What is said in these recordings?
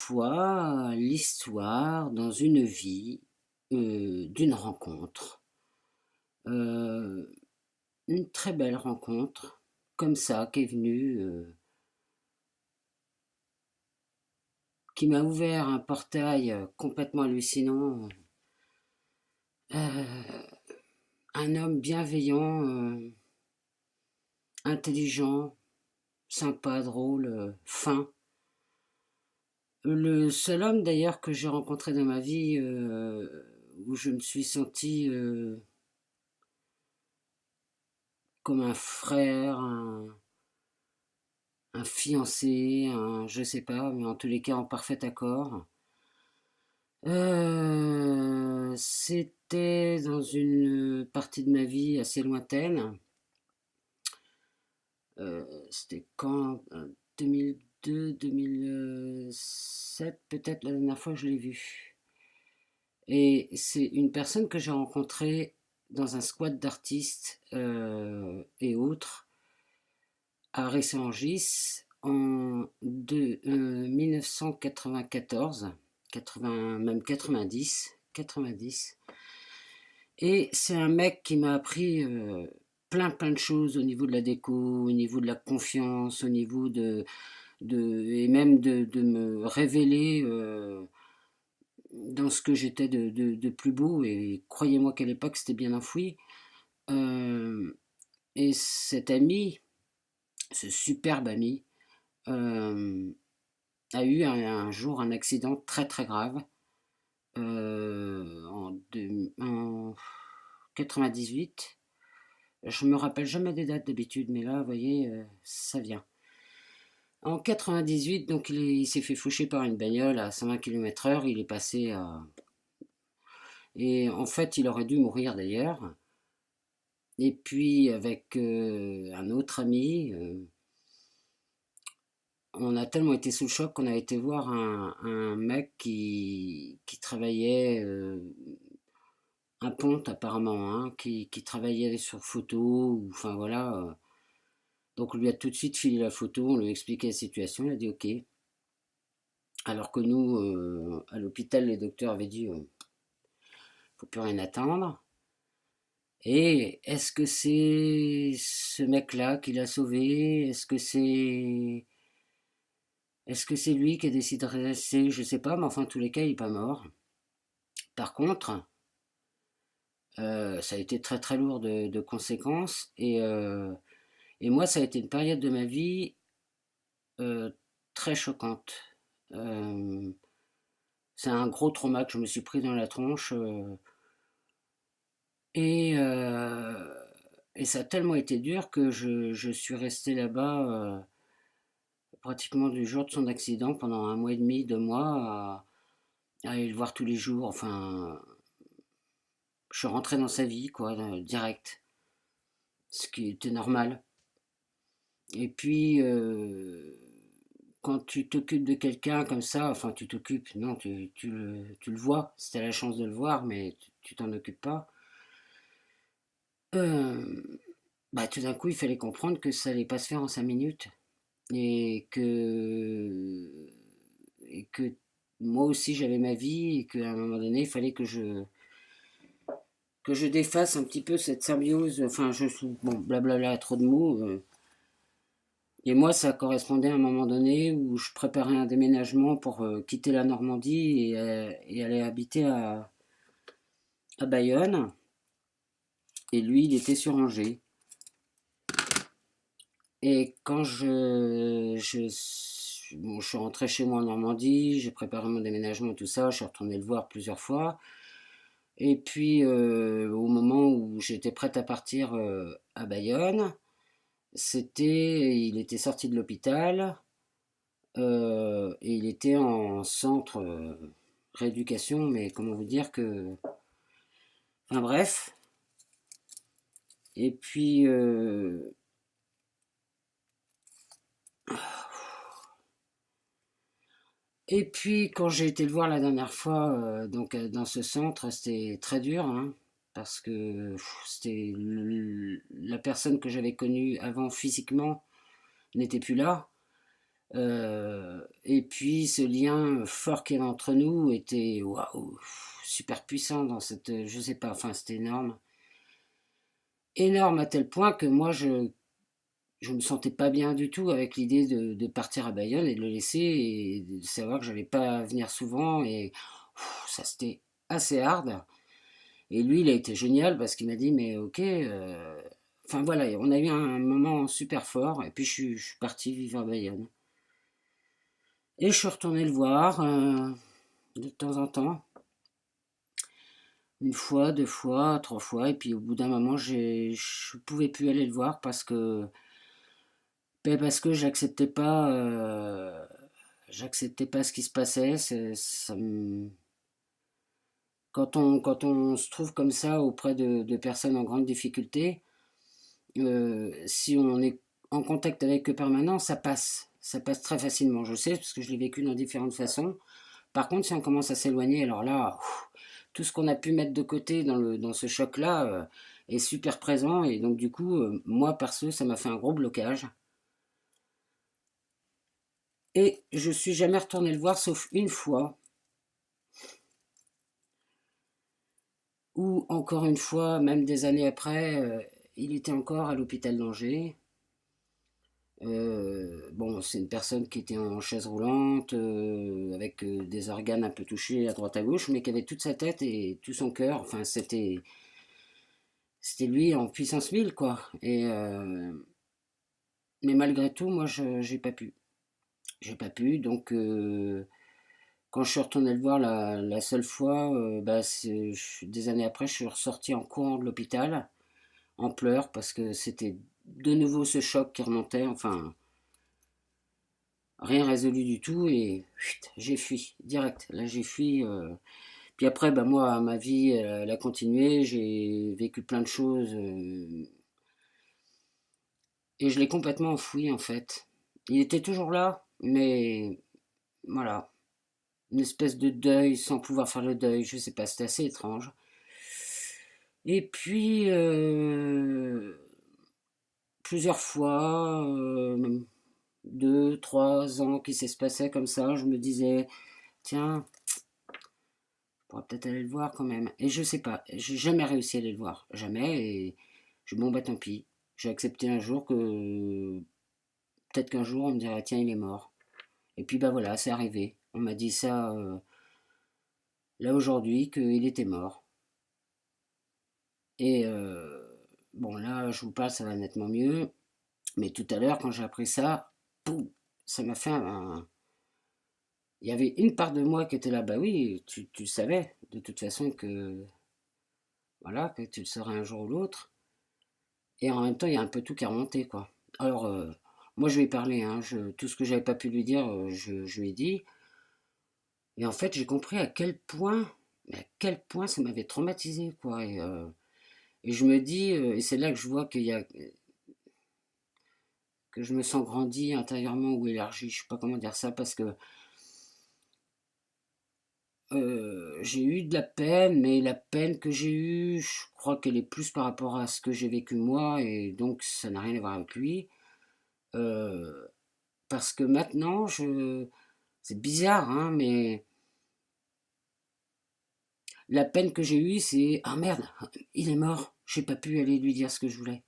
toi l'histoire dans une vie d'une rencontre. Euh, une très belle rencontre, comme ça, qui est venue, qui m'a ouvert un portail complètement hallucinant. Euh, un homme bienveillant, intelligent, sympa, drôle, fin. Le seul homme d'ailleurs que j'ai rencontré dans ma vie où je me suis sentie comme un frère, un fiancé, je sais pas, mais en tous les cas en parfait accord. C'était dans une partie de ma vie assez lointaine. C'était quand 2002, 2007 peut-être la dernière fois que je l'ai vu. Et c'est une personne que j'ai rencontrée dans un squat d'artistes et autres à Ressangis en 1994, 80, même 90, 90. Et c'est un mec qui m'a appris plein de choses au niveau de la déco, au niveau de la confiance, au niveau et même de me révéler dans ce que j'étais de plus beau. Et croyez-moi qu'à l'époque, c'était bien enfoui. Euh, et cet ami, ce superbe ami, euh, a eu un jour un accident très grave en 98. Je me rappelle jamais des dates d'habitude, mais là, vous voyez, ça vient. En 98, donc il s'est fait faucher par une bagnole à 120 km/h. Il est passé à. Et en fait, il aurait dû mourir d'ailleurs. Et puis, avec un autre ami, on a tellement été sous le choc qu'on a été voir un mec qui travaillait, un ponte apparemment, hein, qui travaillait sur photo, ou enfin voilà. Donc on lui a tout de suite filé la photo, on lui a expliqué la situation, il a dit ok. Alors que nous, à l'hôpital, les docteurs avaient dit faut plus rien attendre. Et est-ce que c'est ce mec-là qui l'a sauvé? Est-ce que c'est lui qui a décidé de rester? Je sais pas, mais enfin, en tous les cas, il n'est pas mort. Par contre, ça a été très lourd de conséquences. Et moi, ça a été une période de ma vie euh, très choquante. Euh, c'est un gros trauma que je me suis pris dans la tronche. Et, euh, et ça a tellement été dur que je suis resté là-bas pratiquement du jour de son accident pendant un mois et demi, 2 mois, à aller le voir tous les jours. Enfin, je suis rentré dans sa vie, quoi, direct, ce qui était normal. Et puis, quand tu t'occupes de quelqu'un comme ça, enfin, tu t'occupes, non, tu le vois, si tu as la chance de le voir, mais tu t'en occupes pas. Euh, Bah, tout d'un coup, il fallait comprendre que ça allait pas se faire en 5 minutes. Et que moi aussi j'avais ma vie et qu'à un moment donné il fallait que je défasse un petit peu cette symbiose, enfin bon, blablabla, trop de mots. Et moi ça correspondait à un moment donné où je préparais un déménagement pour quitter la Normandie et aller habiter à Bayonne, et lui il était sur Angers. Et quand bon, je suis rentré chez moi en Normandie, j'ai préparé mon déménagement, tout ça, je suis retourné le voir plusieurs fois. Et puis, au moment où j'étais prête à partir à Bayonne, il était sorti de l'hôpital et il était en centre rééducation, mais comment vous dire que. Enfin bref. Et puis, quand j'ai été le voir la dernière fois, donc dans ce centre, c'était très dur, hein, parce que c'était la personne que j'avais connue avant physiquement n'était plus là. Et puis ce lien fort qu'il y avait entre nous était waouh, super puissant dans cette, je sais pas, enfin c'était énorme. Énorme à tel point que moi je me sentais pas bien du tout avec l'idée de partir à Bayonne et de le laisser et de savoir que j'allais pas venir souvent et ça c'était assez hard. Et lui il a été génial parce qu'il m'a dit mais ok, enfin voilà, on a eu un moment super fort et puis je suis parti vivre à Bayonne. Et je suis retourné le voir de temps en temps, une fois, deux fois, trois fois, et puis au bout d'un moment, je pouvais plus aller le voir parce que j'acceptais pas ce qui se passait. Quand on se trouve comme ça auprès de personnes en grande difficulté, si on est en contact avec eux permanent, ça passe très facilement. Je sais parce que je l'ai vécu dans différentes façons. Par contre, si on commence à s'éloigner, alors là, tout ce qu'on a pu mettre de côté dans ce choc-là est super présent. Et donc, du coup, moi, perso, ça m'a fait un gros blocage. Et je suis jamais retourné le voir, sauf une fois, ou encore une fois, même des années après, il était encore à l'hôpital d'Angers. Bon, c'est une personne qui était en chaise roulante, avec des organes un peu touchés à droite à gauche, mais qui avait toute sa tête et tout son cœur. Enfin, c'était lui en puissance 1000 quoi. Mais malgré tout, moi, j'ai pas pu. J'ai pas pu, donc quand je suis retourné le voir la seule fois, bah, des années après, je suis ressorti en courant de l'hôpital, en pleurs, parce que c'était de nouveau ce choc qui remontait, enfin, rien résolu du tout, et chut, j'ai fui, direct. Là, j'ai fui. Puis après, bah, moi, ma vie, elle a continué, j'ai vécu plein de choses, et je l'ai complètement enfoui, en fait. Il était toujours là, mais voilà, une espèce de deuil sans pouvoir faire le deuil, je sais pas, c'était assez étrange. Et puis, plusieurs fois, même 2, 3 ans qui s'est passé comme ça, je me disais, tiens, je pourrais peut-être aller le voir quand même. Et je sais pas, j'ai jamais réussi à aller le voir, jamais, et bon bah tant pis. J'ai accepté un jour que, peut-être qu'un jour on me dirait, tiens, il est mort. Et puis bah voilà, c'est arrivé. On m'a dit ça là aujourd'hui, qu'il était mort. Et bon, là, je vous parle, ça va nettement mieux. Mais tout à l'heure, quand j'ai appris ça, poum, ça m'a fait un. Il y avait une part de moi qui était là, bah oui, tu savais de toute façon que, voilà, que tu le saurais un jour ou l'autre. Et en même temps, il y a un peu tout qui est remonté, quoi. Alors, moi, je lui ai parlé, hein, tout ce que j'avais pas pu lui dire, je lui ai dit. Et en fait, j'ai compris à quel point ça m'avait traumatisé, quoi. Et je me dis, et c'est là que je vois que je me sens grandi intérieurement ou élargi, je sais pas comment dire ça, parce que j'ai eu de la peine, mais la peine que j'ai eue, je crois qu'elle est plus par rapport à ce que j'ai vécu moi, et donc ça n'a rien à voir avec lui. Euh, Parce que maintenant, c'est bizarre, hein, mais la peine que j'ai eue, c'est ah merde, il est mort, j'ai pas pu aller lui dire ce que je voulais.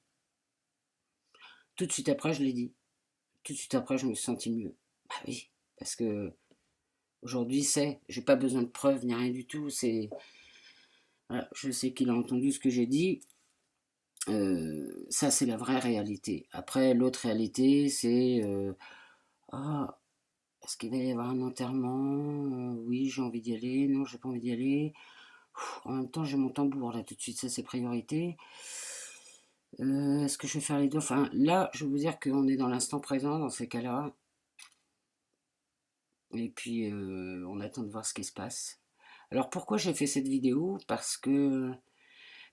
Tout de suite après, je l'ai dit. Tout de suite après, je me suis senti mieux. Bah oui, parce que aujourd'hui, j'ai pas besoin de preuves ni rien du tout. Voilà, je sais qu'il a entendu ce que j'ai dit. Ça, c'est la vraie réalité. Après, l'autre réalité, c'est ah, est-ce qu'il va y avoir un enterrement? Oui, j'ai envie d'y aller. Non, j'ai pas envie d'y aller. En même temps, j'ai mon tambour là tout de suite. Ça, c'est priorité. Est-ce que je vais faire les deux? Enfin, là, je veux vous dire qu'on est dans l'instant présent dans ces cas-là. Et puis, on attend de voir ce qui se passe. Alors, pourquoi j'ai fait cette vidéo? Parce que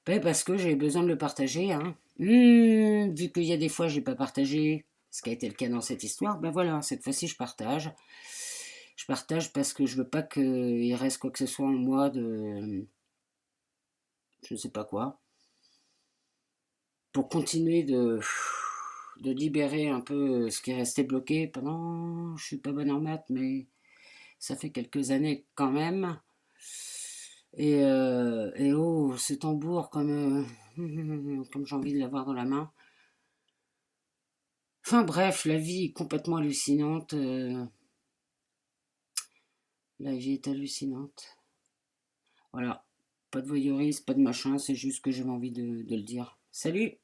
j'ai besoin de le partager, hein. Vu qu'il y a des fois j'ai pas partagé, ce qui a été le cas dans cette histoire, ben voilà, cette fois-ci je partage. Je partage parce que je veux pas qu'il reste quoi que ce soit en moi de je ne sais pas quoi. Pour continuer de libérer un peu ce qui est resté bloqué pendant, je suis pas bonne en maths, mais ça fait quelques années quand même. Et oh, ce tambour comme j'ai envie de l'avoir dans la main. Enfin bref, la vie est complètement hallucinante. La vie est hallucinante. Voilà, pas de voyeurisme, pas de machin, c'est juste que j'ai envie de le dire. Salut!